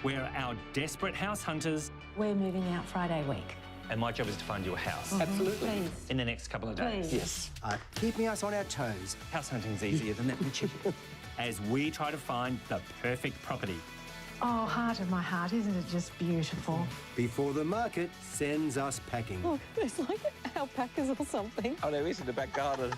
We're our desperate house hunters. We're moving out Friday week. And my job is to find you a house. Absolutely. Please. In the next couple of days. Please. Yes. Keeping us on our toes. House hunting's easier than that, Mitchie. As we try to find the perfect property. Oh, heart of my heart, isn't it just beautiful? Before the market sends us packing. Look, there's like alpacas or something. Oh, there is in the back garden.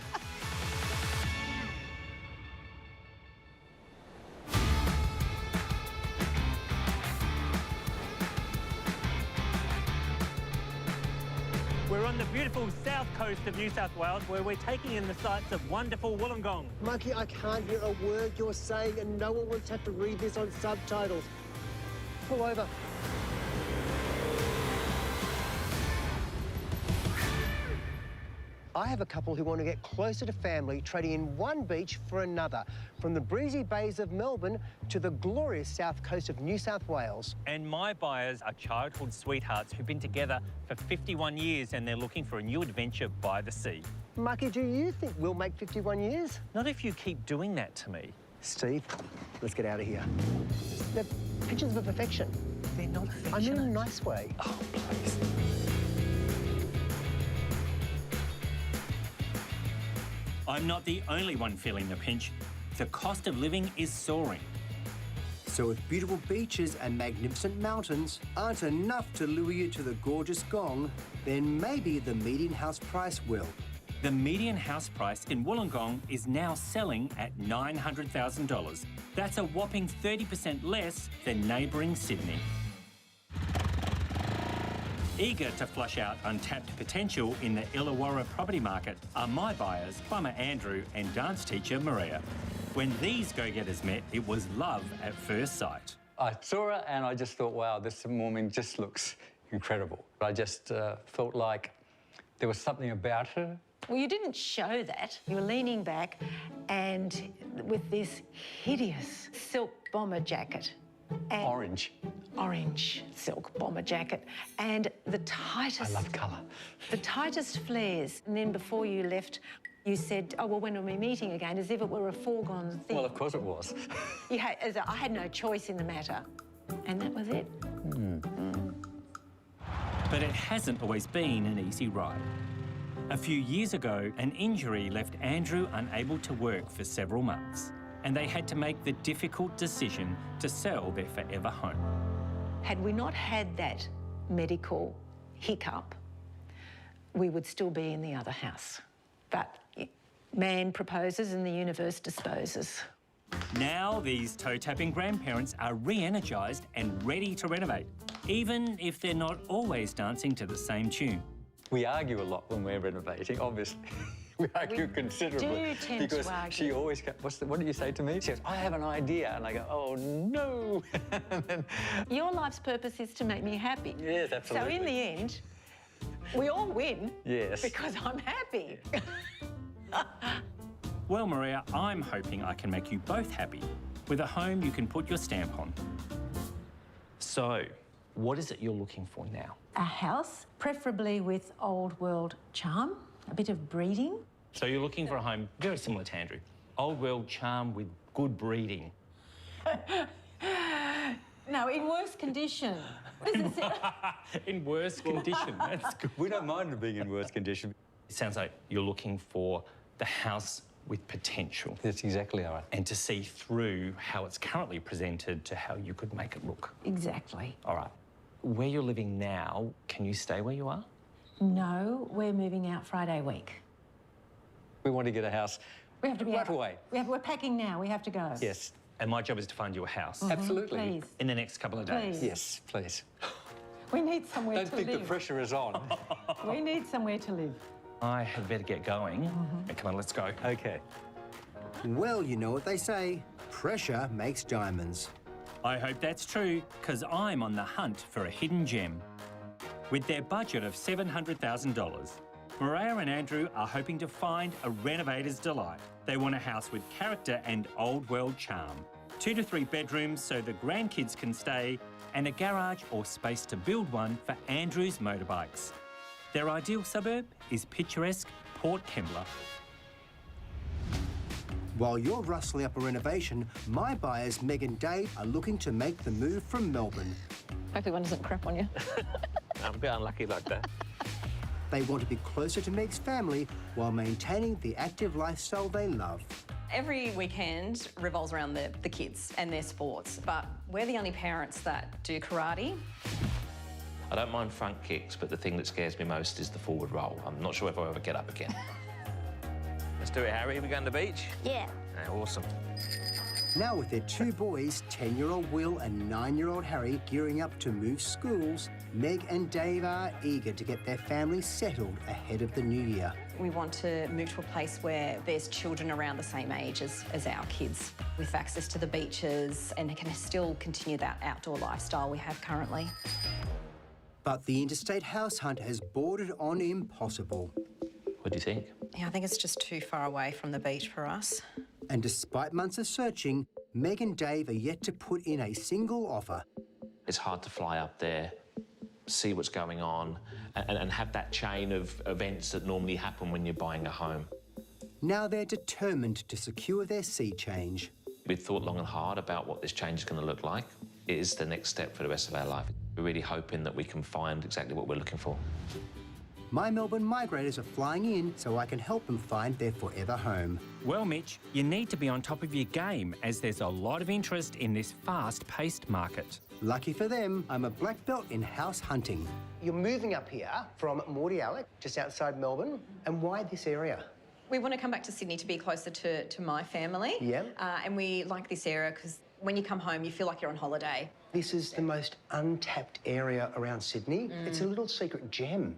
We're on the beautiful south coast of New South Wales where we're taking in the sights of wonderful Wollongong. Mikey, I can't hear a word you're saying and no one wants to have to read this on subtitles. Pull over. I have a couple who want to get closer to family, trading in one beach for another, from the breezy bays of Melbourne to the glorious south coast of New South Wales. And my buyers are childhood sweethearts who've been together for 51 years and they're looking for a new adventure by the sea. Mikey, do you think we'll make 51 years? Not if you keep doing that to me. Steve, let's get out of here. They're pictures of perfection. They're not affectionate. I mean in a nice way. Oh, please. I'm not the only one feeling the pinch. The cost of living is soaring. So if beautiful beaches and magnificent mountains aren't enough to lure you to the gorgeous Gong, then maybe the median house price will. The median house price in Wollongong is now selling at $900,000. That's a whopping 30% less than neighbouring Sydney. Eager to flush out untapped potential in the Illawarra property market are my buyers, plumber Andrew and dance teacher Maria. When these go-getters met, it was love at first sight. I saw her and I just thought, wow, this woman just looks incredible. I just felt like there was something about her. Well, you didn't show that. You were leaning back and with this hideous silk bomber jacket. And orange silk bomber jacket and the tightest... I love colour. The tightest flares. And then before you left, you said, oh, well, when are we meeting again? As if it were a foregone thing. Well, of course it was. I had no choice in the matter. And that was it. But it hasn't always been an easy ride. A few years ago, an injury left Andrew unable to work for several months, and they had to make the difficult decision to sell their forever home. Had we not had that medical hiccup, we would still be in the other house. But man proposes and the universe disposes. Now these toe-tapping grandparents are re-energised and ready to renovate, even if they're not always dancing to the same tune. We argue a lot when we're renovating, obviously. We argue considerably. do tend to because argue. she always goes, what did you say to me? She goes, I have an idea. And I go, oh, no. And then, Your life's purpose is to make me happy. yes, absolutely. So in the end, we all win. Yes. Because I'm happy. Well, Maria, I'm hoping I can make you both happy with a home you can put your stamp on. So, what is it you're looking for now? A house, preferably with old world charm, a bit of breeding. So you're looking for a home very similar to Andrew. Old world charm with good breeding. No, in worse condition. In worse condition, that's good. We don't mind being in worse condition. It sounds like you're looking for the house with potential. That's exactly right. And to see through how it's currently presented to how you could make it look. Exactly. All right. Where you're living now, can you stay where you are? No, we're moving out Friday week. We want to get a house We have to be right out. away. We're packing now. We have to go. Yes, And my job is to find you a house absolutely. Please. in the next couple of days. Please. Yes, please. We need somewhere Don't to think live. the pressure is on. We need somewhere to live. I had better get going. Come on, let's go. Okay. Well, you know what they say, pressure makes diamonds. I hope that's true, because I'm on the hunt for a hidden gem. With their budget of $700,000, Maria and Andrew are hoping to find a renovator's delight. They want a house with character and old world charm. 2 to 3 bedrooms so the grandkids can stay, and a garage or space to build one for Andrew's motorbikes. Their ideal suburb is picturesque Port Kembla. While you're rustling up a renovation, my buyers, Meg and Dave, are looking to make the move from Melbourne. Hopefully one doesn't crap on you. I'm a bit unlucky like that. They want to be closer to Meg's family while maintaining the active lifestyle they love. Every weekend revolves around the kids and their sports, but we're the only parents that do karate. I don't mind front kicks, but the thing that scares me most is the forward roll. I'm not sure if I'll ever get up again. Let's do it, Harry. Are we going to the beach? Yeah. Yeah, awesome. Now with their two boys, 10-year-old Will and 9-year-old Harry, gearing up to move schools, Meg and Dave are eager to get their family settled ahead of the new year. We want to move to a place where there's children around the same age as our kids, with access to the beaches and can still continue that outdoor lifestyle we have currently. But the interstate house hunt has bordered on impossible. What do you think? Yeah, I think it's just too far away from the beach for us. And despite months of searching, Meg and Dave are yet to put in a single offer. It's hard to fly up there, see what's going on, and have that chain of events that normally happen when you're buying a home. Now they're determined to secure their sea change. We've thought long and hard about what this change is going to look like. It is the next step for the rest of our life. We're really hoping that we can find exactly what we're looking for. My Melbourne migrators are flying in so I can help them find their forever home. Well, Mitch, you need to be on top of your game as there's a lot of interest in this fast-paced market. Lucky for them, I'm a black belt in house hunting. You're moving up here from Mordialloc, just outside Melbourne. And why this area? We want to come back to Sydney to be closer to my family. Yeah. And we like this area because when you come home, you feel like you're on holiday. This is the most untapped area around Sydney. It's a little secret gem.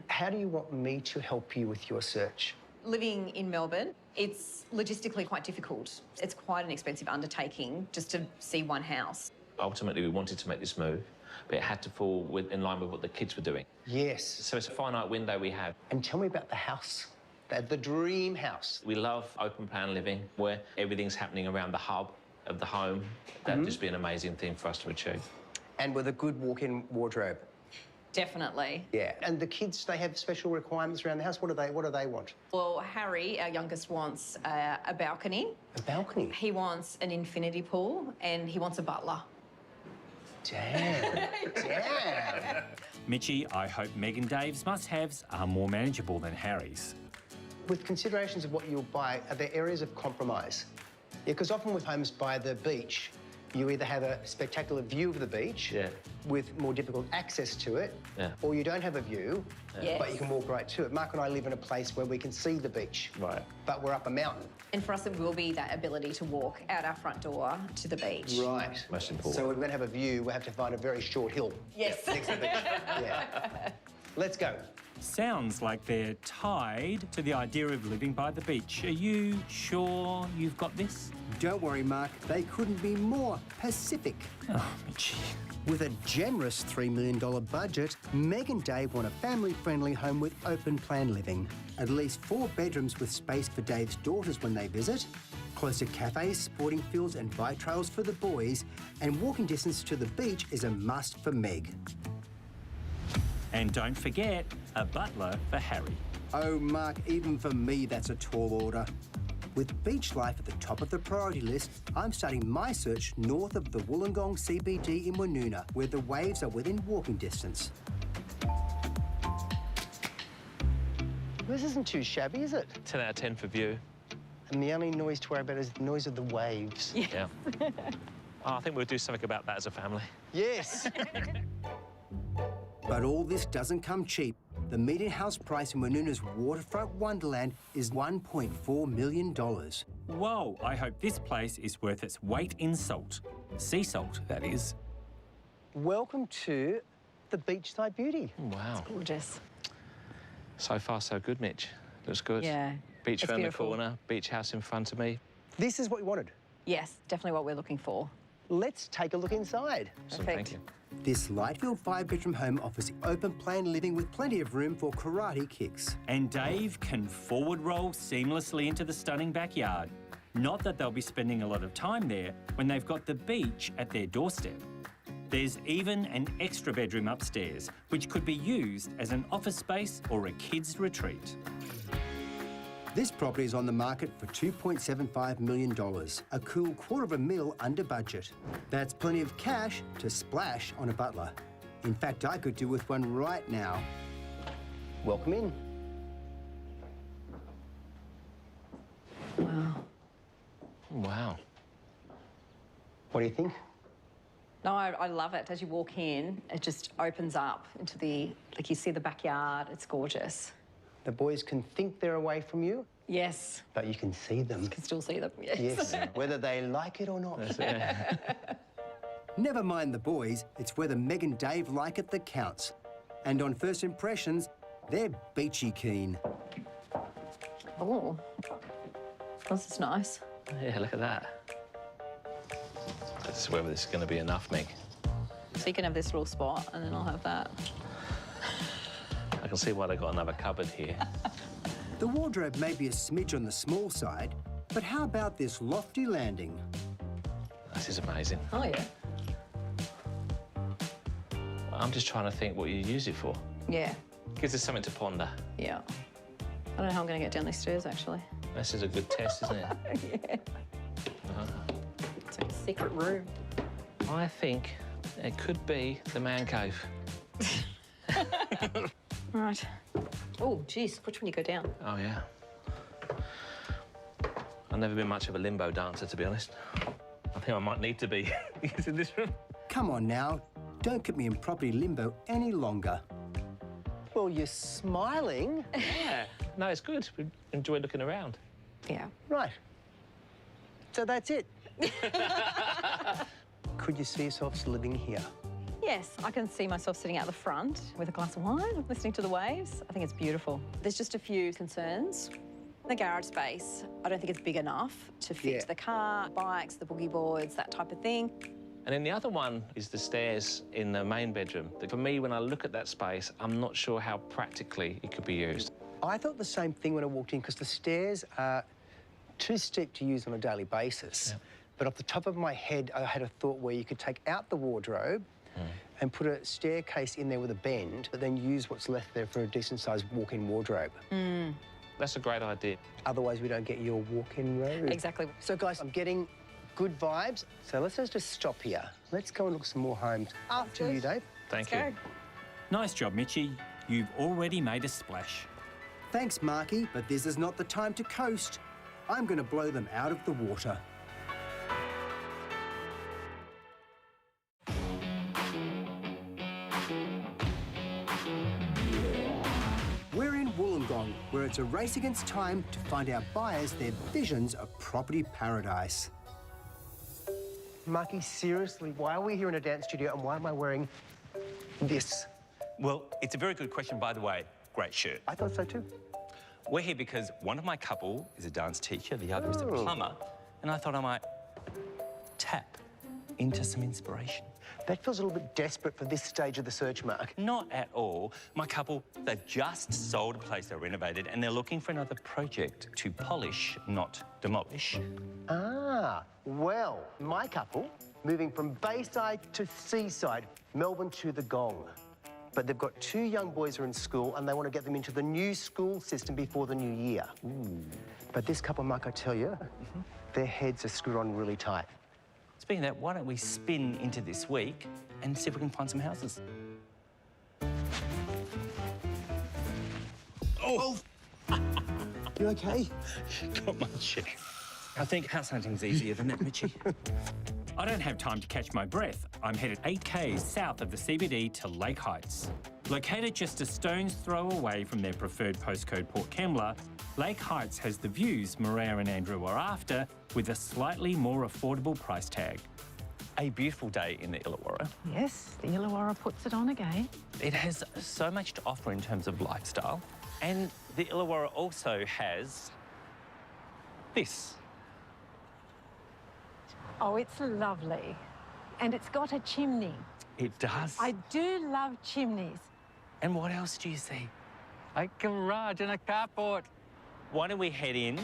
How do you want me to help you with your search? Living in Melbourne, it's logistically quite difficult. It's quite an expensive undertaking just to see one house. Ultimately, we wanted to make this move, but it had to fall in line with what the kids were doing. Yes. So it's a finite window we have. And tell me about the house, the dream house. We love open plan living, where everything's happening around the hub of the home. That'd just be an amazing thing for us to achieve. And with a good walk-in wardrobe. Definitely. Yeah. And the kids, they have special requirements around the house. What do they want? Well, Harry, our youngest, wants a balcony. A balcony? He wants an infinity pool and he wants a butler. Damn. Damn. Mitchie, I hope Meg and Dave's must-haves are more manageable than Harry's. With considerations of what you'll buy, are there areas of compromise? Yeah, because often with homes by the beach, you either have a spectacular view of the beach with more difficult access to it, or you don't have a view, but you can walk right to it. Mark and I live in a place where we can see the beach, but we're up a mountain. And for us, it will be that ability to walk out our front door to the beach. Right. Most important. So we're going to have a view, we have to find a very short hill. Yes. Next to the beach. Yeah. Let's go. Sounds like they're tied to the idea of living by the beach. Are you sure you've got this? Don't worry, Mark, they couldn't be more Pacific. Oh, Mitchie. With a generous $3 million budget, Meg and Dave want a family-friendly home with open-plan living. At least 4 bedrooms with space for Dave's daughters when they visit, close to cafes, sporting fields and bike trails for the boys, and walking distance to the beach is a must for Meg. And don't forget, a butler for Harry. Oh, Mark, even for me, that's a tall order. With beach life at the top of the priority list, I'm starting my search north of the Wollongong CBD in Woonona, where the waves are within walking distance. This isn't too shabby, is it? 10 out of 10 for view. And the only noise to worry about is the noise of the waves. Yeah. I think we'll do something about that as a family. Yes. But all this doesn't come cheap. The median house price in Woonona's waterfront wonderland is $1.4 million. Whoa, I hope this place is worth its weight in salt. Sea salt, that is. Welcome to the beachside beauty. Wow. Gorgeous. So far, so good, Mitch. Looks good. Yeah. Beach it's around the beautiful. corner, beach house in front of me. This is what we wanted. Yes, definitely what we're looking for. Let's take a look inside. So thank you. This light-filled 5-bedroom home offers open-plan living with plenty of room for karate kicks. And Dave can forward roll seamlessly into the stunning backyard. Not that they'll be spending a lot of time there when they've got the beach at their doorstep. There's even an extra bedroom upstairs, which could be used as an office space or a kids' retreat. This property is on the market for $2.75 million, a cool $250,000 under budget. That's plenty of cash to splash on a butler. In fact, I could do with one right now. Welcome in. Wow. Wow. What do you think? No, I love it. As you walk in, it just opens up into like you see the backyard. It's gorgeous. The boys can think they're away from you, Yes. but you can see them. You can still see them. Yes. Yes, whether they like it or not. Never mind the boys, it's whether Meg and Dave like it that counts. And on first impressions, they're beachy keen. Oh, this is nice. Yeah, look at that. Let's see whether this is going to be enough, Meg. So you can have this little spot, and then I'll have that. I can see why they've got another cupboard here. The wardrobe may be a smidge on the small side, but how about this lofty landing? This is amazing. Oh, yeah. I'm just trying to think what you use it for. Yeah. Gives us something to ponder. Yeah. I don't know how I'm going to get down these stairs, actually. This is a good test, isn't it? Yeah. It's like a secret room. I think it could be the man cave. Right. Oh, geez, which one you go down? Oh, yeah. I've never been much of a limbo dancer, to be honest. I think I might need to be in this room. Come on now, don't keep me in property limbo any longer. Well, you're smiling. Yeah. No, it's good. We enjoy looking around. Yeah. Right. So that's it. Could you see yourselves living here? Yes, I can see myself sitting out the front with a glass of wine, listening to the waves. I think it's beautiful. There's just a few concerns. The garage space, I don't think it's big enough to fit the car, bikes, the boogie boards, that type of thing. And then the other one is the stairs in the main bedroom. For me, when I look at that space, I'm not sure how practically it could be used. I thought the same thing when I walked in, because the stairs are too steep to use on a daily basis. Yep. But off the top of my head, I had a thought where you could take out the wardrobe and put a staircase in there with a bend, but then use what's left there for a decent-sized walk-in wardrobe. That's a great idea. Otherwise, we don't get your walk-in road. Exactly. So, guys, I'm getting good vibes. So let's just stop here. Let's go and look some more homes. After you, Dave. Thank you. Nice job, Mitchie. You've already made a splash. Thanks, Marky, but this is not the time to coast. I'm going to blow them out of the water. We're in Wollongong, where it's a race against time to find our buyers their visions of property paradise. Marky, seriously, why are we here in a dance studio and why am I wearing this? Well, it's a very good question, by the way. Great shirt. I thought so too. We're here because one of my couple is a dance teacher, the other is a plumber, and I thought I might tap into some inspiration. That feels a little bit desperate for this stage of the search, Mark. Not at all. My couple, they've just sold a place they renovated and they're looking for another project to polish, not demolish. Ah, well, my couple, moving from Bayside to Seaside, Melbourne to the Gong. But they've got 2 young boys who are in school and they want to get them into the new school system before the new year. But this couple, Mark, I tell you, their heads are screwed on really tight. Speaking of that, why don't we spin into this week and see if we can find some houses? Oh! You okay? Got my check. I think house hunting's easier than that, Mitchie. I don't have time to catch my breath. I'm headed 8 k's south of the CBD to Lake Heights. Located just a stone's throw away from their preferred postcode Port Kembla, Lake Heights has the views Maria and Andrew are after, with a slightly more affordable price tag. A beautiful day in the Illawarra. Yes, the Illawarra puts it on again. It has so much to offer in terms of lifestyle. And the Illawarra also has this. Oh, it's lovely. And it's got a chimney. It does. I do love chimneys. And what else do you see? A garage and a carport. Why don't we head in?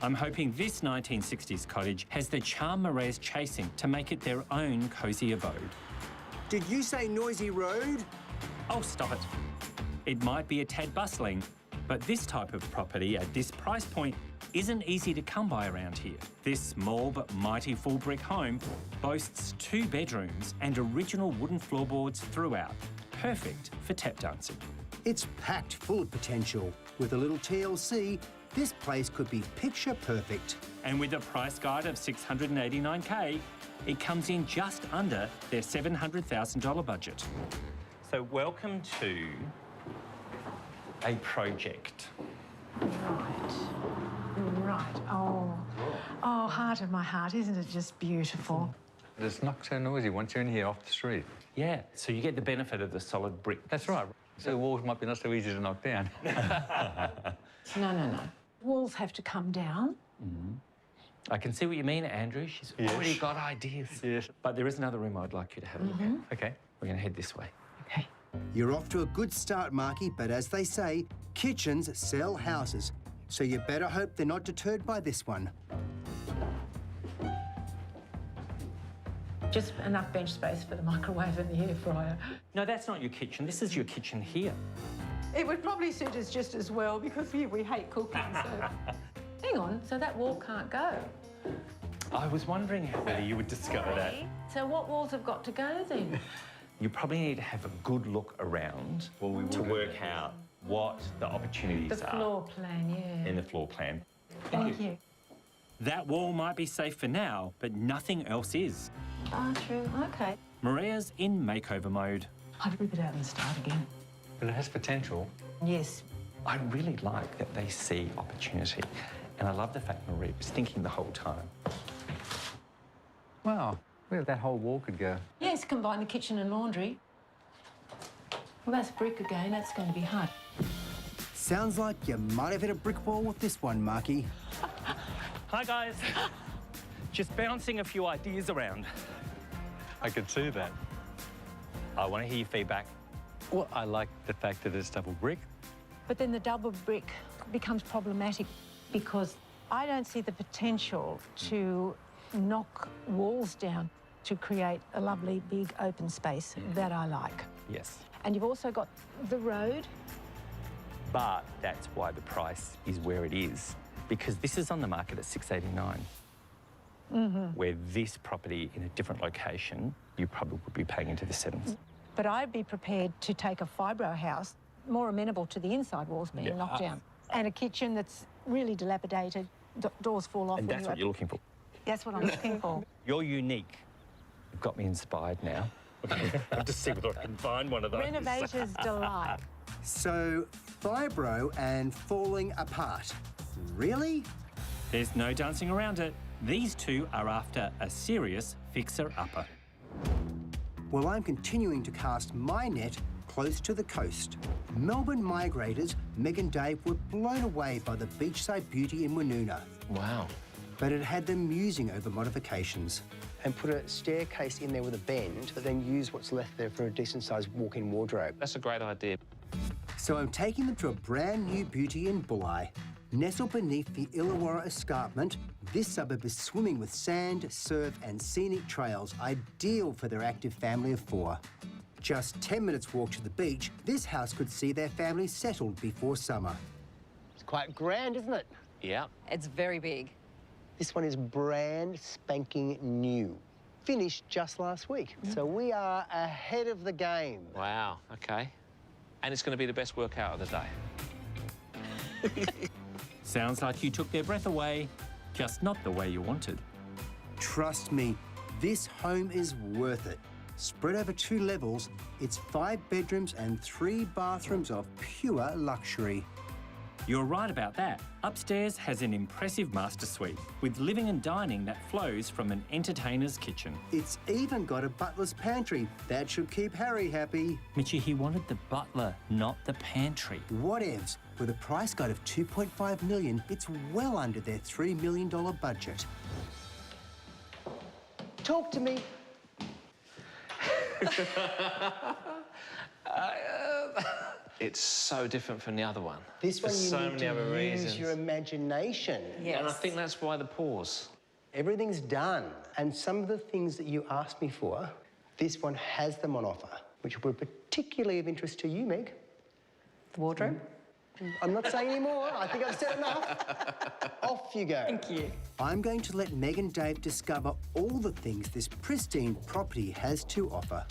I'm hoping this 1960s cottage has the charm Maria's chasing to make it their own cosy abode. Did you say noisy road? Oh, stop it. It might be a tad bustling, But this type of property at this price point isn't easy to come by around here. This small but mighty full brick home boasts 2 bedrooms and original wooden floorboards throughout, perfect for tap dancing. It's packed full of potential. With a little TLC, this place could be picture perfect. And with a price guide of $689K, it comes in just under their $700,000 budget. So welcome to a project. Right. Oh, heart of my heart, isn't it just beautiful? It's not so noisy once you're in here off the street. Yeah, so you get the benefit of the solid brick. That's right. So the walls might be not so easy to knock down. No. Walls have to come down. I can see what you mean, Andrew. She's already got ideas. Yes. But there is another room I'd like you to have a look at. Okay. We're going to head this way. Okay. You're off to a good start, Marky, but as they say, kitchens sell houses. So you better hope they're not deterred by this one. Just enough bench space for the microwave and the air fryer. No, that's not your kitchen. This is your kitchen here. It would probably suit us just as well because we hate cooking, so... Hang on, so that wall can't go? I was wondering whether you would discover that. So what walls have got to go then? You probably need to have a good look around to work out what the opportunities The are floor plan, yeah. in the floor plan. Thank you. That wall might be safe for now, but nothing else is. Bathroom, OK. Maria's in makeover mode. I'd rip it out and start again. But it has potential. Yes. I really like that they see opportunity. And I love the fact Maria was thinking the whole time. Wow, where that whole wall could go. Yes, combine the kitchen and laundry. Well, that's brick again. That's going to be hard. Sounds like you might have hit a brick wall with this one, Marky. Hi, guys. Just bouncing a few ideas around. I could see that. I want to hear your feedback. Well, I like the fact that it's double brick. But then the double brick becomes problematic because I don't see the potential to knock walls down to create a lovely big open space that I like. Yes. And you've also got the road. But that's why the price is where it is, because this is on the market at $689. Where this property in a different location, you probably would be paying into the sevens. But I'd be prepared to take a fibro house, more amenable to the inside walls being knocked down, and a kitchen that's really dilapidated, doors fall off. And that's what you're looking for. That's what I'm looking for. You're unique. You've got me inspired now. I'll just see whether I can find one of those. Renovator's delight. So, fibro and falling apart. Really? There's no dancing around it. These two are after a serious fixer-upper. Well, I'm continuing to cast my net close to the coast. Melbourne migrators Meg and Dave were blown away by the beachside beauty in Woonona. Wow. But it had them musing over modifications. And put a staircase in there with a bend, but then use what's left there for a decent-sized walk-in wardrobe. That's a great idea. So I'm taking them to a brand new beauty in Bulli. Nestled beneath the Illawarra Escarpment, this suburb is swimming with sand, surf and scenic trails, ideal for their active family of 4. Just 10 minutes walk to the beach, this house could see their family settled before summer. It's quite grand, isn't it? Yeah. It's very big. This one is brand spanking new. Finished just last week. So we are ahead of the game. Wow, OK. And it's going to be the best workout of the day. Sounds like you took their breath away, just not the way you wanted. Trust me, this home is worth it. Spread over 2 levels, it's 5 bedrooms and 3 bathrooms of pure luxury. You're right about that. Upstairs has an impressive master suite with living and dining that flows from an entertainer's kitchen. It's even got a butler's pantry. That should keep Harry happy. Mitchie, he wanted the butler, not the pantry. Whatevs. With a price guide of $2.5 million, it's well under their $3 million budget. Talk to me. It's so different from the other one. This one There's you so need many to other use reasons. your imagination. Yes. And I think that's why the pause. Everything's done. And some of the things that you asked me for, this one has them on offer, which were particularly of interest to you, Meg. The wardrobe? I'm not saying any more. I think I've said enough. Off you go. Thank you. I'm going to let Meg and Dave discover all the things this pristine property has to offer.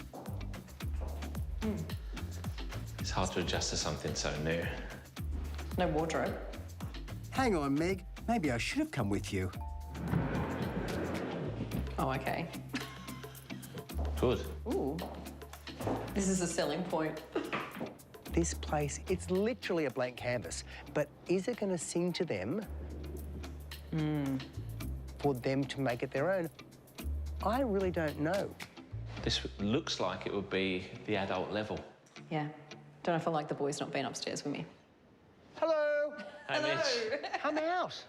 It's hard to adjust to something so new. No wardrobe. Hang on, Meg. Maybe I should have come with you. Oh, okay. Good. Ooh. This is a selling point. This place, it's literally a blank canvas. But is it going to sing to them for them to make it their own? I really don't know. This looks like it would be the adult level. Yeah. Don't I feel like the boys not being upstairs with me? Hello. Hey, Mitch. Come out.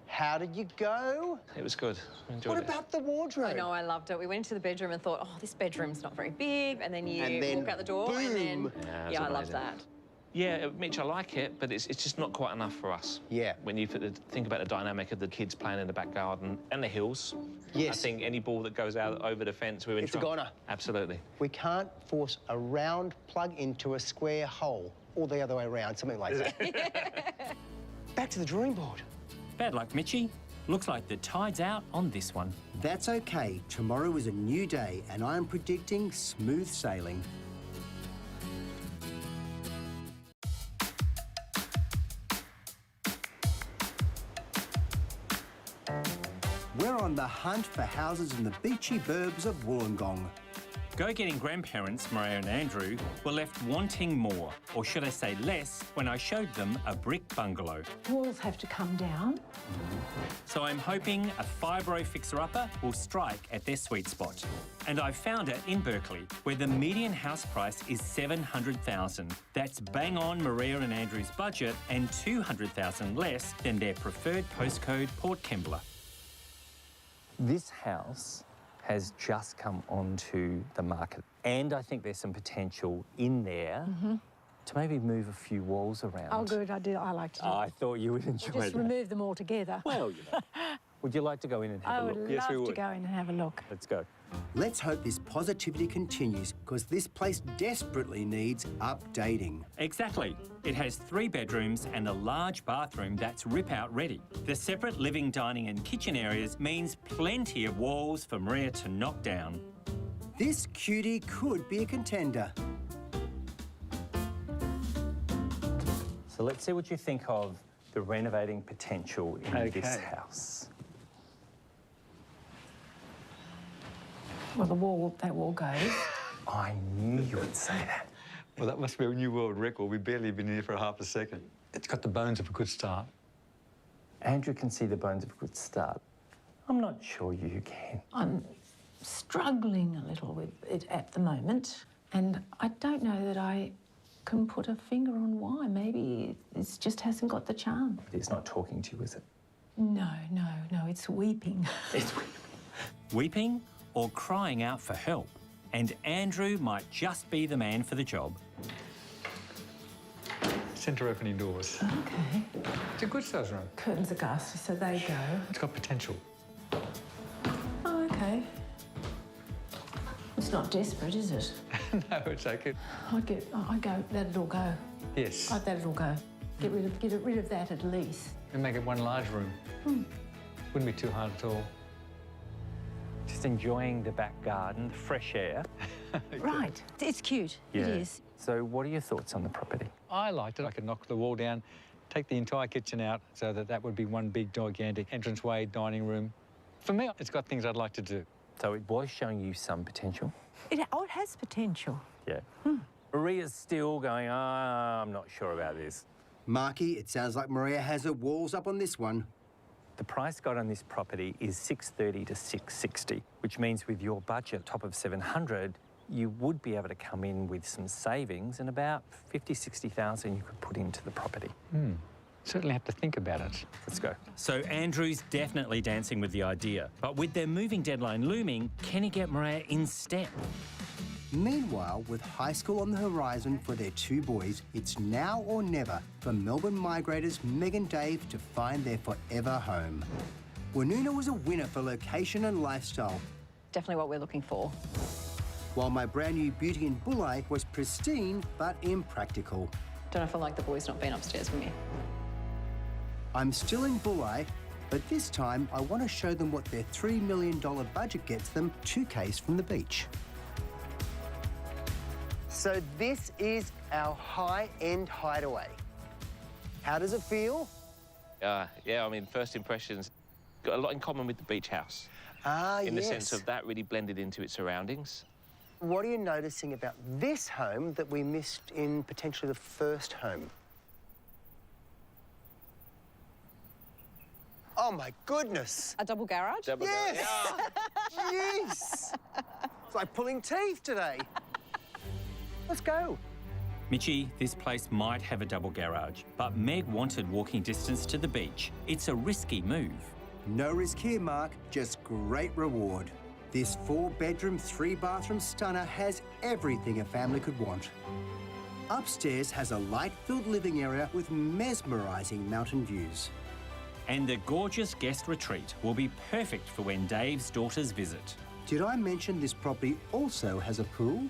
How did you go? It was good. I enjoyed What it. about the wardrobe? I know, I loved it. We went into the bedroom and thought, oh, this bedroom's not very big. And then you And then walk out the door and then... boom. Yeah, I it was loved amazing. that. Yeah, Mitch, I like it, but it's just not quite enough for us. Yeah. When you think about the dynamic of the kids playing in the back garden and the hills. Yes. I think any ball that goes out over the fence, we're in It's a trouble. goner. Absolutely. We can't force a round plug into a square hole, or the other way around, something like that. Back to the drawing board. Bad luck, Mitchie. Looks like the tide's out on this one. That's okay. Tomorrow is a new day, and I'm predicting smooth sailing. We're on the hunt for houses in the beachy burbs of Wollongong. Go-getting grandparents, Maria and Andrew, were left wanting more, or should I say less, when I showed them a brick bungalow. Walls have to come down. So I'm hoping a fibro fixer-upper will strike at their sweet spot. And I've found it in Berkeley, where the median house price is $700,000. That's bang on Maria and Andrew's budget and $200,000 less than their preferred postcode, Port Kembla. This house has just come onto the market, and I think there's some potential in there to maybe move a few walls around. Oh, good. I like to do I thought you would enjoy Just that. remove them all together. Well, you know. Would you like to go in and I have a would look? love to go in and have a look. Let's go. Let's hope this positivity continues, because this place desperately needs updating. Exactly. It has 3 bedrooms and a large bathroom that's rip-out ready. The separate living, dining and kitchen areas means plenty of walls for Maria to knock down. This cutie could be a contender. So let's see what you think of the renovating potential in this house. Well, that wall goes. I knew you would say that. Well, that must be a new world record. We've barely been here for half a second. It's got the bones of a good start. Andrew can see the bones of a good start. I'm not sure you can. I'm struggling a little with it at the moment, and I don't know that I can put a finger on why. Maybe it just hasn't got the charm. It's not talking to you, is it? No, it's weeping. It's weeping or crying out for help. And Andrew might just be the man for the job. Centre opening doors. Okay. It's a good size room. Curtains are ghastly, so they go. It's got potential. Oh, okay. It's not desperate, is it? No, it's okay. I go, let it all go. Yes. I'd let it all go. Get rid of that at least. And make it one large room. Wouldn't be too hard at all. Just enjoying the back garden, the fresh air. Right. It's cute. It is. So what are your thoughts on the property? I liked it. I could knock the wall down, take the entire kitchen out so that would be one big, gigantic entranceway, dining room. For me, it's got things I'd like to do. So it was showing you some potential? It has potential. Yeah. Maria's still going, I'm not sure about this. Marky, it sounds like Maria has her walls up on this one. The price got on this property is $630 to $660, which means with your budget top of $700, you would be able to come in with some savings and about $50,000-$60,000 you could put into the property. Certainly have to think about it. Let's go. So Andrew's definitely dancing with the idea, but with their moving deadline looming, can he get Maria in step? Meanwhile, with high school on the horizon for their 2 boys, it's now or never for Melbourne migrators Meg and Dave to find their forever home. Woonona was a winner for location and lifestyle, Definitely what we're looking for. while my brand new beauty in Bulli was pristine but impractical. Don't know if I like the boys not being upstairs with me. I'm still in Bulli, but this time I want to show them what their $3 million budget gets them 2 k's from the beach. So this is our high-end hideaway. How does it feel? Yeah, I mean, first impressions, got a lot in common with the beach house. In the sense of that really blended into its surroundings. What are you noticing about this home that we missed in potentially the first home? Oh, my goodness. A double garage? Yes! Jeez! It's like pulling teeth today. Let's go. Mitchie, this place might have a double garage, but Meg wanted walking distance to the beach. It's a risky move. No risk here, Mark, just great reward. This 4-bedroom, 3-bathroom stunner has everything a family could want. Upstairs has a light-filled living area with mesmerising mountain views. And the gorgeous guest retreat will be perfect for when Dave's daughters visit. Did I mention this property also has a pool?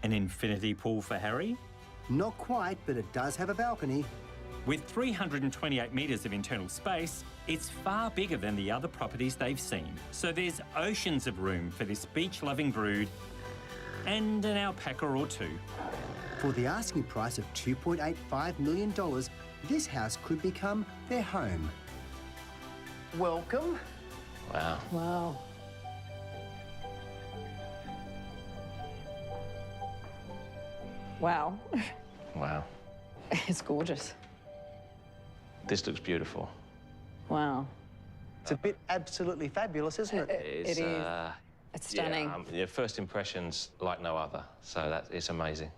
An infinity pool for Harry? Not quite, but it does have a balcony. With 328 metres of internal space, it's far bigger than the other properties they've seen. So there's oceans of room for this beach-loving brood and an alpaca or two. For the asking price of $2.85 million, this house could become their home. Welcome. Wow. Wow. Wow. Wow. It's gorgeous. This looks beautiful. Wow. It's a bit absolutely fabulous, isn't it? It is. It's stunning. Yeah, first impressions like no other. So it's amazing.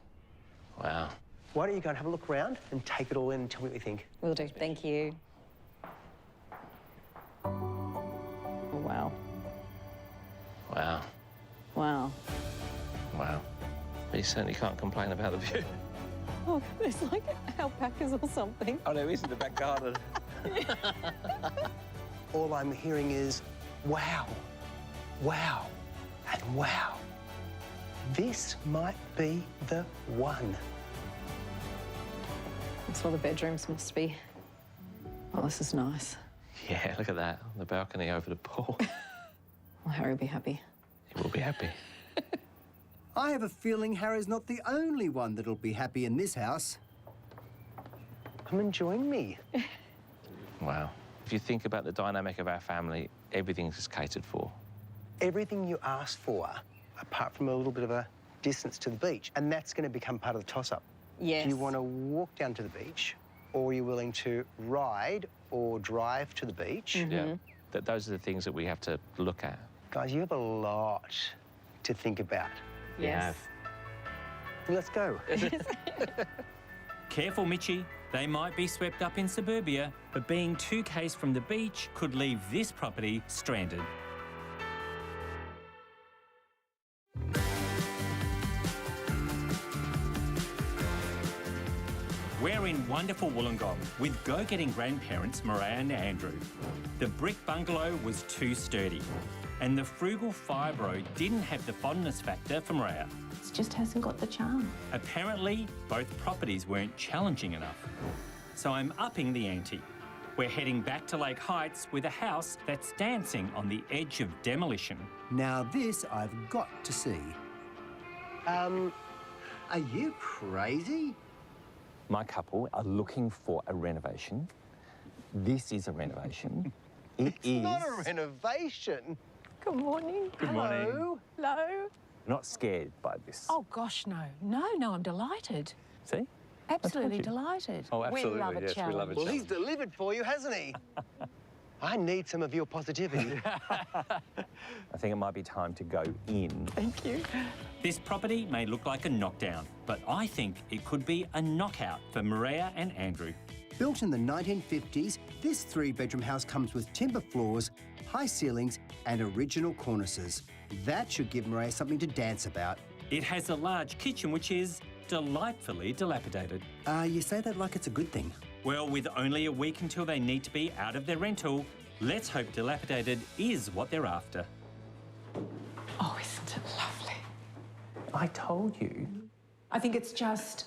Wow. Why don't you go and have a look around and take it all in and tell me what you think? Will do. Thank you. Oh, wow. Wow. Wow. Wow. But you certainly can't complain about the view. Oh, there's like alpacas or something. Oh, there is in the back garden. All I'm hearing is, wow, wow, and wow. This might be the one. That's what the bedrooms must be. Oh, this is nice. Yeah, look at that. The balcony over the pool. Well, Harry will be happy. He will be happy. I have a feeling Harry's not the only one that'll be happy in this house. Come and join me. Wow. If you think about the dynamic of our family, everything's just catered for. Everything you asked for, apart from a little bit of a distance to the beach, and that's going to become part of the toss-up. Yes. Do you want to walk down to the beach, or are you willing to ride or drive to the beach? Yeah. Those are the things that we have to look at. Guys, you have a lot to think about. Yes. Let's go. Careful, Mitchie. They might be swept up in suburbia, but being 2 k's from the beach could leave this property stranded. We're in wonderful Wollongong with go-getting grandparents Mariah and Andrew. The brick bungalow was too sturdy, and the frugal fibro didn't have the fondness factor for Mariah. It just hasn't got the charm. Apparently, both properties weren't challenging enough. So I'm upping the ante. We're heading back to Lake Heights with a house that's dancing on the edge of demolition. Now this I've got to see. Are you crazy? My couple are looking for a renovation. This is a renovation. It's Not a renovation. Good morning. Good morning. Hello. Hello. Not scared by this. Oh, gosh, no. No, I'm delighted. See? Absolutely you. delighted. Oh, absolutely, We love a yes, we challenge. love a Well, he's delivered for you, hasn't he? I need some of your positivity. I think it might be time to go in. Thank you. This property may look like a knockdown, but I think it could be a knockout for Maria and Andrew. Built in the 1950s, this 3-bedroom house comes with timber floors, high ceilings and original cornices. That should give Maria something to dance about. It has a large kitchen which is delightfully dilapidated. You say that like it's a good thing. Well, with only a week until they need to be out of their rental, let's hope dilapidated is what they're after. Oh, isn't it lovely? I told you. I think it's just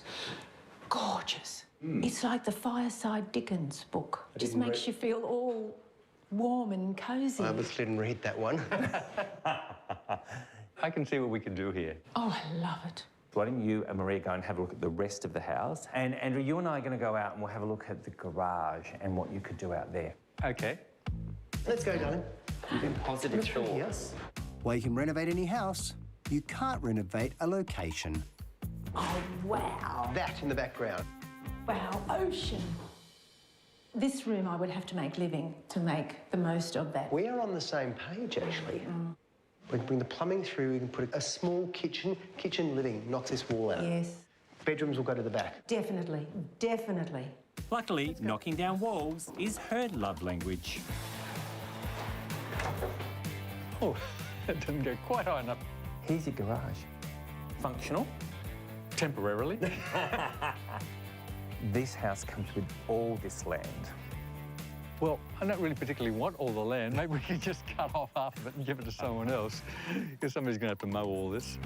gorgeous. It's like the Fireside Dickens book. It just makes you feel all warm and cosy. I obviously didn't read that one. I can see what we can do here. Oh, I love it. Why don't you and Maria go and have a look at the rest of the house? And Andrew, you and I are going to go out and we'll have a look at the garage and what you could do out there. Okay. Let's go, darling. Positive thoughts. Yes. While you can renovate any house, you can't renovate a location. Oh, wow. That in the background. Wow, ocean. This room I would have to make living to make the most of that. We are on the same page, actually. We can bring the plumbing through, we can put a small kitchen living, knocks this wall out. Yes, Bedrooms will go to the back. definitely, definitely. Luckily, knocking down walls is her love language. Oh, that didn't go quite high enough. Here's your garage. Functional. Temporarily. This house comes with all this land. Well, I don't really particularly want all the land. Maybe we could just cut off half of it and give it to someone else, because somebody's going to have to mow all this.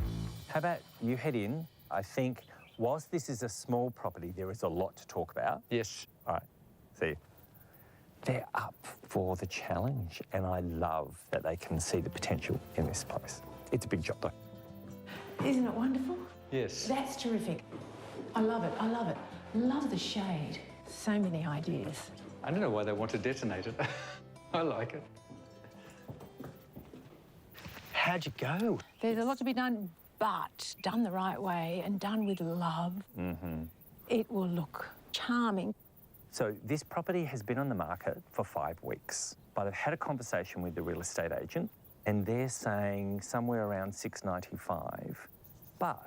How about you head in? I think, whilst this is a small property, there is a lot to talk about. Yes. All right, see you. They're up for the challenge, and I love that they can see the potential in this place. It's a big job, though. Isn't it wonderful? Yes. That's terrific. I love it, I love it. Love the shade. So many ideas. I don't know why they want to detonate it. I like it. How'd you go? There's a lot to be done, but done the right way and done with love, it will look charming. So this property has been on the market for 5 weeks, but I've had a conversation with the real estate agent, and they're saying somewhere around $695, but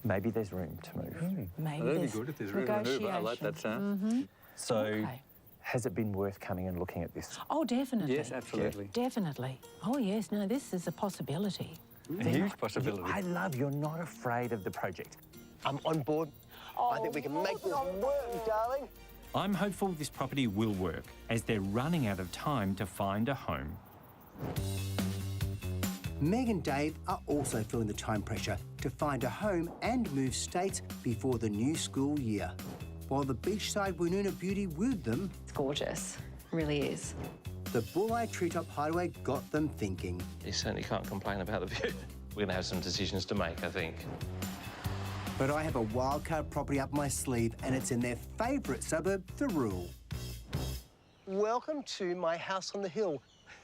maybe there's room to move. Maybe That'd be there's good if there's room to move. I like that sound. So Okay. has it been worth coming and looking at this? Oh, definitely. Yes, absolutely. Definitely. Oh, yes, no, this is a possibility. A huge possibility. I love you're not afraid of the project. I'm on board. I think we can make this work, darling. I'm hopeful this property will work, as they're running out of time to find a home. Meg and Dave are also feeling the time pressure to find a home and move states before the new school year. While the beachside Woonona beauty wooed them, It's gorgeous. Really is. the Bulleye Treetop Hideaway got them thinking. You certainly can't complain about the view. We're going to have some decisions to make, I think. But I have a wildcard property up my sleeve, and it's in their favourite suburb, Thirroul. Welcome to my house on the hill.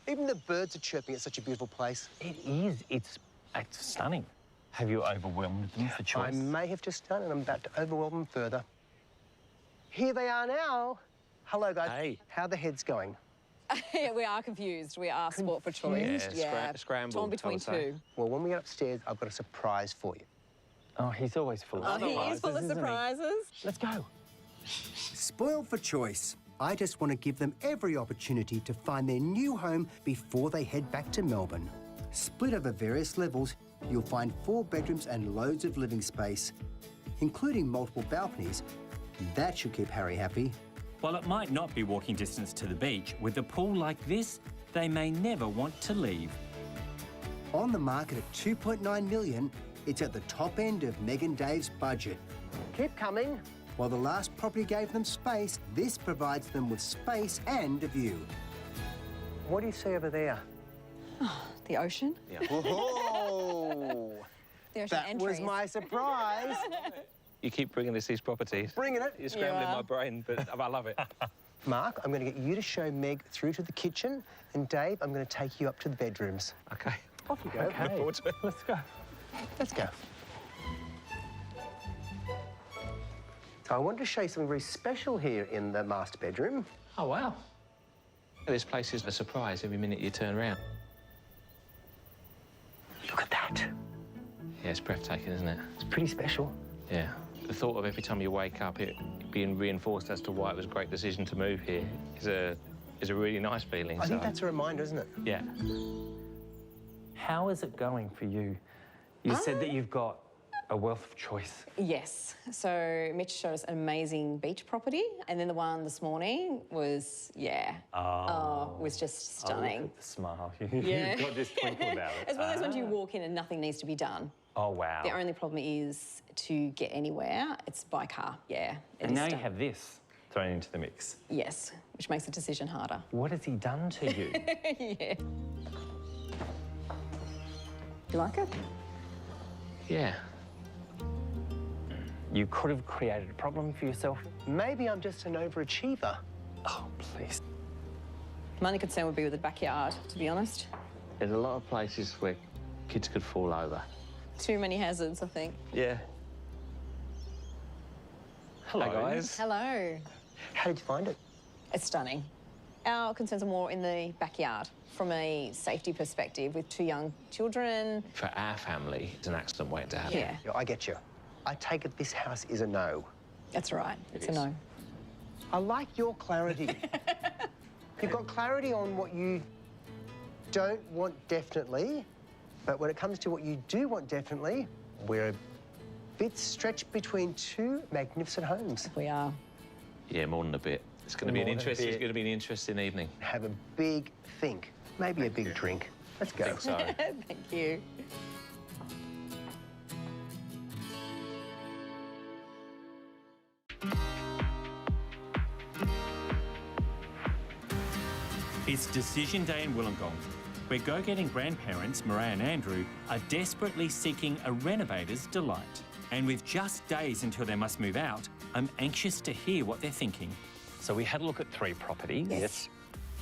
Even the birds are chirping. It's such a beautiful place. It is. It's stunning. Have you overwhelmed them for choice? I may have just done, and I'm about to overwhelm them further. Here they are now. Hello, guys. Hey. How the heads going? Yeah, we are confused. We are sport for choice. Yeah, scrambled, Torn I between would say. two. Well, when we get upstairs, I've got a surprise for you. Oh, he's always full of Oh, he is full of isn't he? surprises. Let's go. Spoiled for choice. I just want to give them every opportunity to find their new home before they head back to Melbourne. Split over various levels, you'll find 4 bedrooms and loads of living space, including multiple balconies. That should keep Harry happy. While it might not be walking distance to the beach, with a pool like this, they may never want to leave. On the market at $2.9 million, it's at the top end of Meg and Dave's budget. Keep coming. While the last property gave them space, this provides them with space and a view. What do you see over there? The ocean. Whoa! The ocean That and was trees. my surprise. You keep bringing us these properties. Bringing it. You're scrambling are. my brain, but I love it. Mark, I'm going to get you to show Meg through to the kitchen, and Dave, I'm going to take you up to the bedrooms. Okay. Off you go. Look forward to it. Let's go. Let's go. So I wanted to show you something very special here in the master bedroom. Oh, wow. This place is a surprise every minute you turn around. Look at that. Yeah, it's breathtaking, isn't it? It's pretty special. Yeah. The thought of every time you wake up, it being reinforced as to why it was a great decision to move here is a really nice feeling. I think that's a reminder, isn't it? Yeah. How is it going for you? You said that you've got a wealth of choice. Yes. So Mitch showed us an amazing beach property, and then the one this morning was, was just stunning. Look at the smile. Yeah. You've got this twinkle about it. It's one of those ones you walk in and nothing needs to be done. Oh, wow. The only problem is to get anywhere, it's by car, yeah. And now you have this thrown into the mix. Yes, which makes the decision harder. What has he done to you? Yeah. You like it? Yeah. You could have created a problem for yourself. Maybe I'm just an overachiever. Oh, please. My only concern would be with the backyard, to be honest. There's a lot of places where kids could fall over. Too many hazards, I think. Yeah. Hello, Hey, guys. Hello. How did you find it? It's stunning. Our concerns are more in the backyard from a safety perspective with 2 young children. For our family, it's an accident waiting to happen. Yeah, Yeah, I get you. I take it this house is a no. that's right. It's a is. no. I like your clarity. You've got clarity on what you don't want definitely, but when it comes to what you do want definitely, we're a bit stretched between 2 magnificent homes. We are. Yeah, more than a bit. It's going to be More an than a interesting. It's bit. going to be an interesting evening. Have a big think, maybe a big drink. Let's go. I think so. Thank you. It's decision day in Wollongong, where go-getting grandparents Mariah and Andrew are desperately seeking a renovator's delight. And with just days until they must move out, I'm anxious to hear what they're thinking. So we had a look at 3 properties. Yes.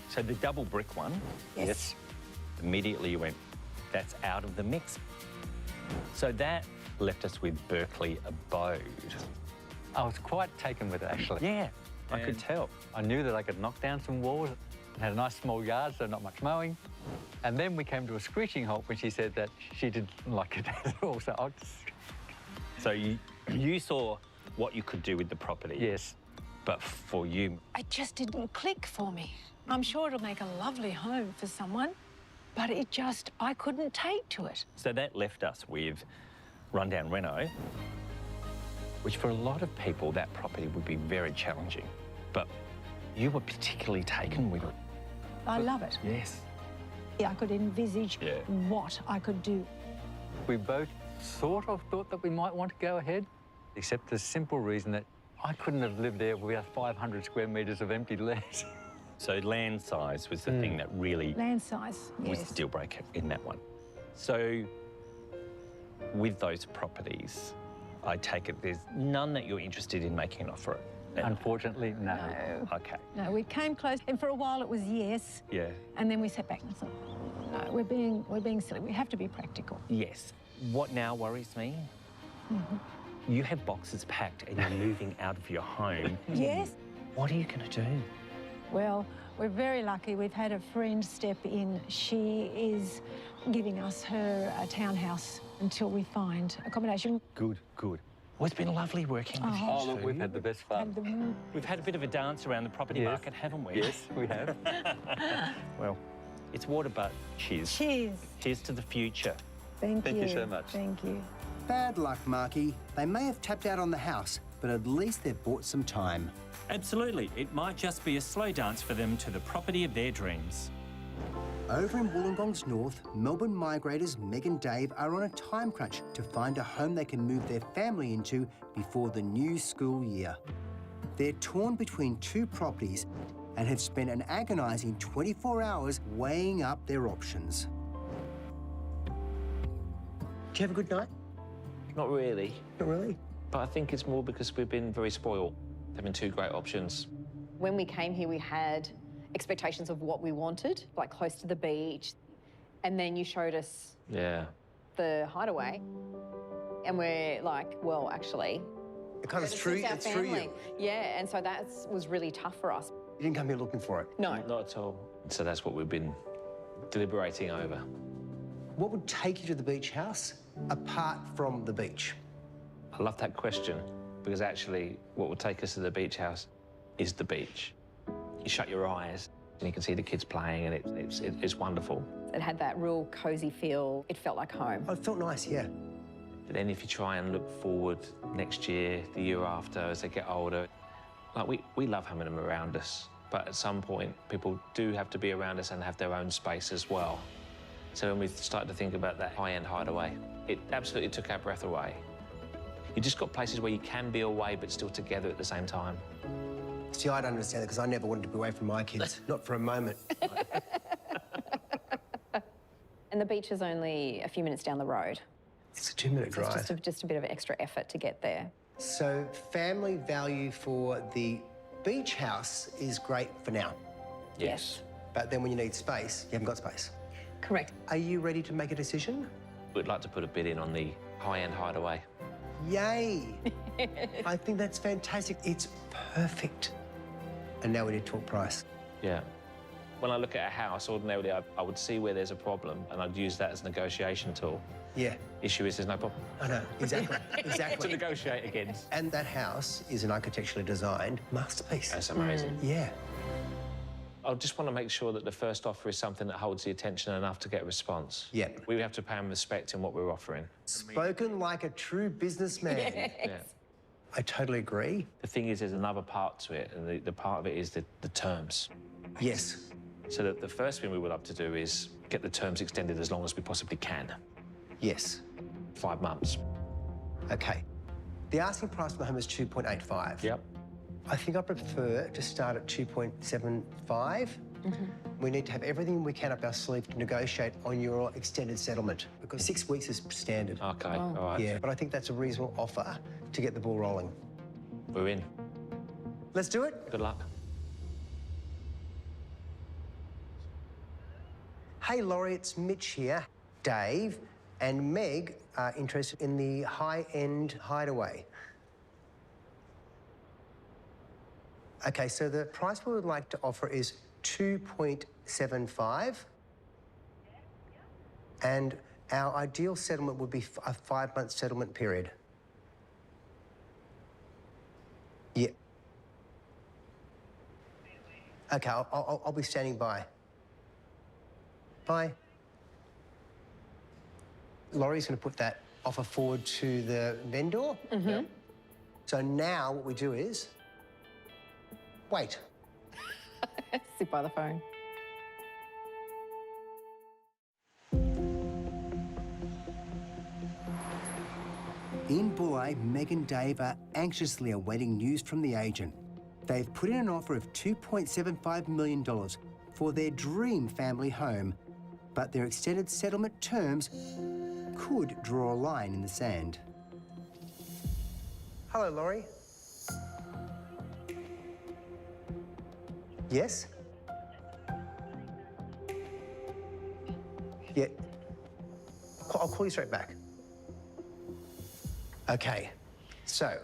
So the double brick one. Yes. Immediately you went, that's out of the mix. So that left us with Berkeley Abode. I was quite taken with it, actually. Yeah, I could tell. I knew that I could knock down some walls. It had a nice small yard, so not much mowing. And then we came to a screeching halt when she said that she didn't like it at all. So I'll just... So you saw what you could do with the property. Yes. But for you... It just didn't click for me. I'm sure it'll make a lovely home for someone, but I couldn't take to it. So that left us with rundown reno, which for a lot of people, that property would be very challenging. But you were particularly taken with it. I love it. Yes. I could envisage what I could do. We both sort of thought that we might want to go ahead, except the simple reason that I couldn't have lived there without 500 square metres of empty land. So land size was the thing that really Land size, was yes. the deal breaker in that one. So with those properties, I take it there's none that you're interested in making an offer at? Unfortunately, no. Okay. No, we came close, and for a while it was yes, Yeah. and then we sat back and thought, no, we're being silly. We have to be practical. Yes. What now worries me? You have boxes packed and you're moving out of your home. Yes. What are you going to do? Well, we're very lucky. We've had a friend step in. She is giving us her townhouse until we find accommodation. Good, good. Well, it's been lovely working with you. Oh, look, we've had the best fun. We've had a bit of a dance around the property Yes. market, haven't we? Yes, we have. Well, it's water, but cheers. Cheers. Cheers to the future. Thank you so much. Thank you. Bad luck, Marky. They may have tapped out on the house, but at least they've bought some time. Absolutely. It might just be a slow dance for them to the property of their dreams. Over in Wollongong's north, Melbourne migrators Meg and Dave are on a time crunch to find a home they can move their family into before the new school year. They're torn between 2 properties and have spent an agonising 24 hours weighing up their options. Do you have a good night? Not really, Not really. but I think it's more because we've been very spoiled, having 2 great options. When we came here, we had expectations of what we wanted, like close to the beach. And then you showed us Yeah. the hideaway. And we're like, well, actually, It kind of this threw, is our it's through family. you. Yeah, and so that was really tough for us. You didn't come here looking for it. No. Not at all. So that's what we've been deliberating over. What would take you to the beach house apart from the beach? I love that question because actually what would take us to the beach house is the beach. You shut your eyes and you can see the kids playing and it's wonderful. It had that real cosy feel. It felt like home. Oh, it felt nice, yeah. But then if you try and look forward next year, the year after, as they get older, like we love having them around us, but at some point people do have to be around us and have their own space as well. So when we started to think about that high-end hideaway, it absolutely took our breath away. You just got places where you can be away but still together at the same time. See, I don't understand that because I never wanted to be away from my kids, not for a moment. And the beach is only a few minutes down the road. It's a 2-minute So drive. it's just a bit of extra effort to get there. So family value for the beach house is great for now. Yes. But then when you need space, you haven't got space. Correct. Are you ready to make a decision? We'd like to put a bid in on the high-end hideaway. Yay! I think that's fantastic. It's perfect. And now we need to talk price. Yeah. When I look at a house, ordinarily I would see where there's a problem and I'd use that as a negotiation tool. Yeah. Issue is there's no problem. I know, exactly, To exactly. negotiate against. And that house is an architecturally designed masterpiece. That's amazing. Yeah. I just want to make sure that the first offer is something that holds the attention enough to get a response. Yeah. We have to pay them respect in what we're offering. Spoken like a true businessman. Yeah. I totally agree. The thing is, there's another part to it, and the part of it is the terms. Yes. So that the first thing we would love to do is get the terms extended as long as we possibly can. Yes. 5 months. Okay. The asking price for the home is 2.85. Yep. I think I prefer to start at 2.75. We need to have everything we can up our sleeve to negotiate on your extended settlement because 6 weeks is standard. Okay, all right. Yeah, but I think that's a reasonable offer to get the ball rolling. We're in. Let's do it. Good luck. Hey, Laurie, it's Mitch here. Dave and Meg are interested in the high-end hideaway. Okay, so the price we would like to offer is 2.75. And our ideal settlement would be a 5-month settlement period. Yeah. Okay, I'll be standing by. Bye. Laurie's going to put that offer forward to the vendor. Yep. So now what we do is wait. Sit by the phone. In Bulli, Meg and Dave are anxiously awaiting news from the agent. They've put in an offer of $2.75 million for their dream family home, but their extended settlement terms could draw a line in the sand. Hello, Laurie. Yes? Yeah. I'll call you straight back. Okay, so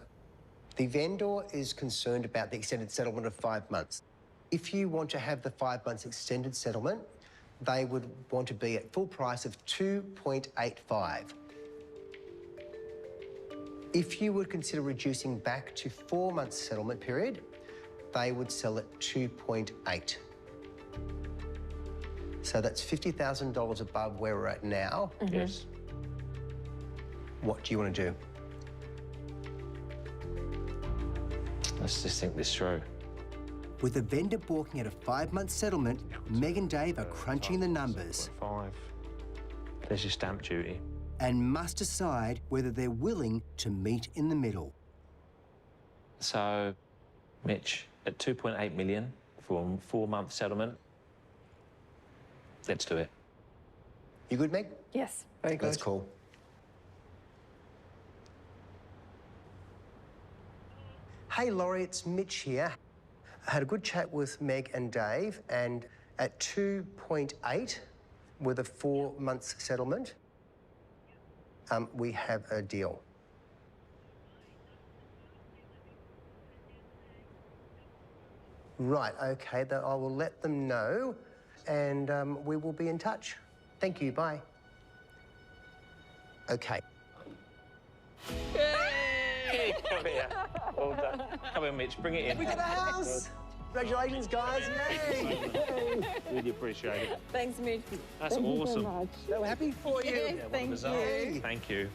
the vendor is concerned about the extended settlement of 5 months. If you want to have the 5 months extended settlement, they would want to be at full price of 2.85. If you would consider reducing back to 4 months settlement period, they would sell at 2.8. So that's $50,000 above where we're at now. Yes. What do you want to do? Let's just think this through. With the vendor balking at a 5-month settlement, Meg and Dave are crunching the numbers 5. There's your stamp duty. and must decide whether they're willing to meet in the middle. So, Mitch, at 2.8 million for a 4-month settlement, let's do it. You good, Meg? Yes, very good. That's cool. Hey, Laurie, it's Mitch here. I had a good chat with Meg and Dave, and at 2.8 with a 4 months settlement, we have a deal. Right, okay, I will let them know, and we will be in touch. Thank you, bye. Okay. Hey! Come here. Well done. Come here, Mitch, bring it in. We got a house! Congratulations, guys, yay! Really appreciate it. Thanks, Mitch. That's awesome. So happy for you. Yes, thank you. Thank you.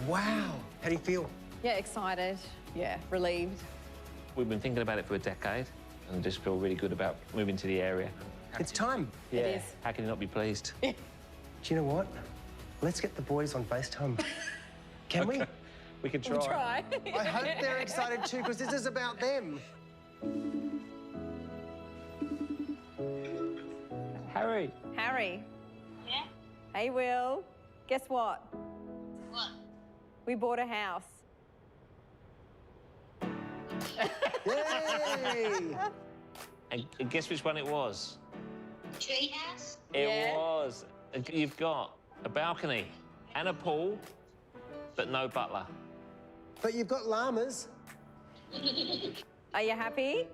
Wow, how do you feel? Yeah, excited. Yeah, relieved. We've been thinking about it for a decade and just feel really good about moving to the area. It's time. Yeah. is. How can you not be pleased? Do you know what? Let's get the boys on FaceTime. Can we? We can try. We'll try. I hope they're excited too, because this is about them. Harry. Harry. Yeah? Hey, Will. Guess what? What? We bought a house. Yay! And guess which one it was? Treehouse? It Yeah. was. You've got a balcony and a pool, but no butler. But you've got llamas. Are you happy?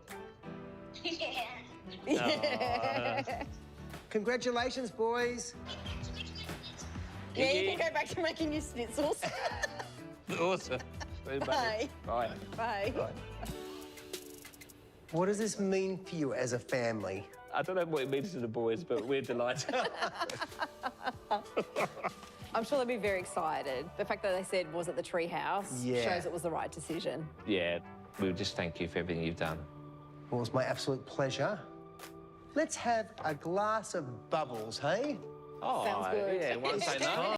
Yeah. Congratulations, boys. Yeah, you can go back to making your schnitzels. Awesome. Bye. Bye. Bye. What does this mean for you as a family? I don't know what it means to the boys, but we're delighted. I'm sure they'll be very excited. The fact that they said was at the treehouse shows it was the right decision. Yeah, we just thank you for everything you've done. Well, it's my absolute pleasure. Let's have a glass of bubbles, hey? Oh, Sounds good. yeah, one say no.